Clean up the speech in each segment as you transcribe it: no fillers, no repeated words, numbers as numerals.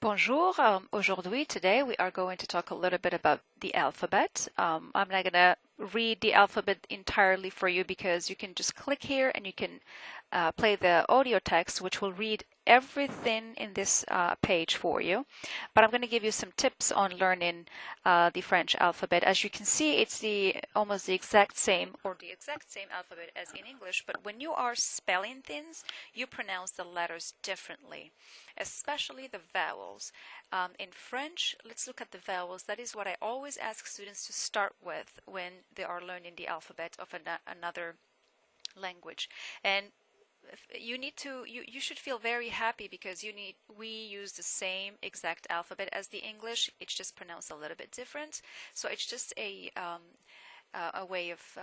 Bonjour. Today we are going to talk a little bit about the alphabet. I'm not going to read the alphabet entirely for you because you can just click here and you can play the audio text, which will read everything in this page for you. But I'm going to give you some tips on learning the French alphabet. As you can see, it's almost the exact same alphabet as in English, but when you are spelling things, you pronounce the letters differently, especially the vowels. In French, let's look at the vowels. That is what I always ask students to start with when they are learning the alphabet of another language. And you should feel very happy because we use the same exact alphabet as the English. It's just pronounced a little bit different. So it's just a way of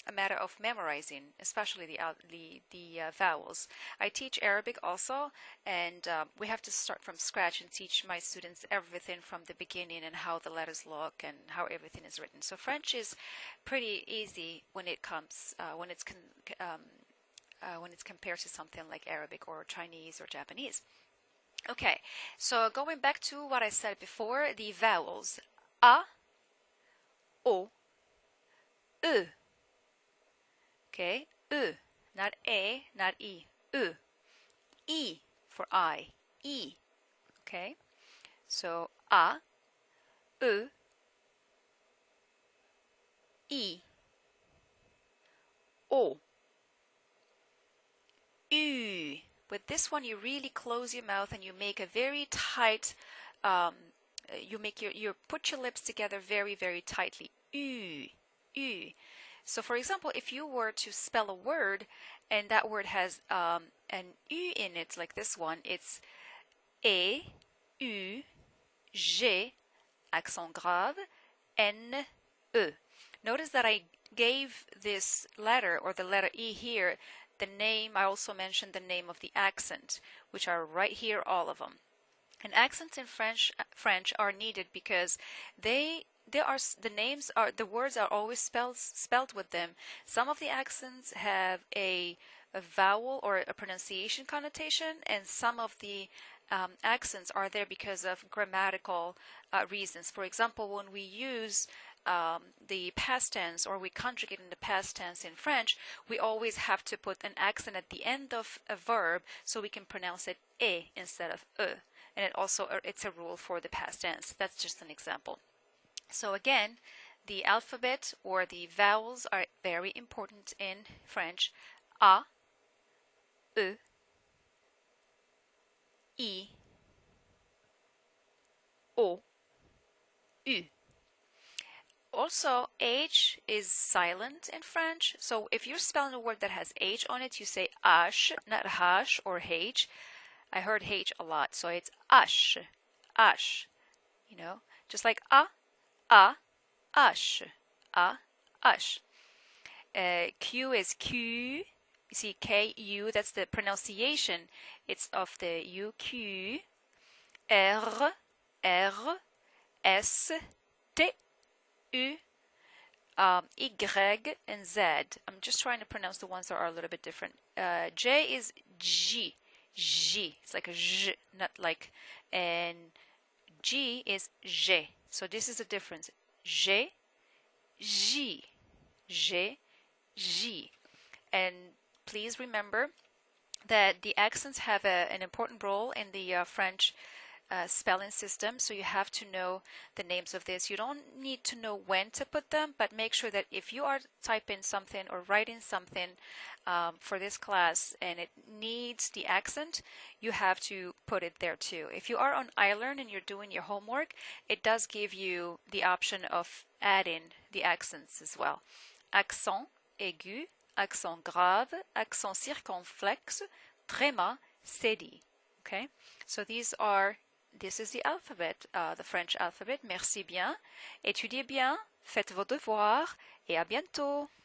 a matter of memorizing, especially the vowels. I teach Arabic also, and we have to start from scratch and teach my students everything from the beginning and how the letters look and how everything is written. So French is pretty easy when it comes when it's compared to something like Arabic or Chinese or Japanese. Okay, so going back to what I said before, the vowels: a, o, e. Okay, e, not a, not e, e for I, e. Okay, so a, e, o, u. With this one, you really close your mouth and you make a very tight. You put your lips together very, very tightly. U, u. So, for example, if you were to spell a word and that word has an U in it, like this one, it's E, U, G, accent grave, N, E. Notice that I gave this letter, or the letter E here, the name. I also mentioned the name of the accent, which are right here, all of them. And accents in French are needed because the words are always spelled with them. Some of the accents have a vowel or a pronunciation connotation, and some of the accents are there because of grammatical reasons. For example, when we use the past tense, or we conjugate in the past tense in French, we always have to put an accent at the end of a verb so we can pronounce it e instead of e. And it's a rule for the past tense. That's just an example. So again, the alphabet or the vowels are very important in French. A, E, I, O, U. Also, H is silent in French. So if you're spelling a word that has H on it, you say ash, not hash or H. I heard H a lot, so it's ash, ash. You know, just like a, ash, ash. Q is Q. You see K-U, that's the pronunciation. It's of the U-Q. R, S, T, U, Y, and Z. I'm just trying to pronounce the ones that are a little bit different. J is G. G. It's like a J, not like. And G is G. So this is the difference. G, J, G, J. And please remember that the accents have an important role in the French spelling system, so you have to know the names of this. You don't need to know when to put them, but make sure that if you are typing something or writing something for this class and it needs the accent, you have to put it there too. If you are on iLearn and you're doing your homework, it does give you the option of adding the accents as well. Accent aigu, accent grave, accent circonflexe, tréma, cédille. Okay, so this is the alphabet, the French alphabet. Merci bien. Étudiez bien, faites vos devoirs et à bientôt.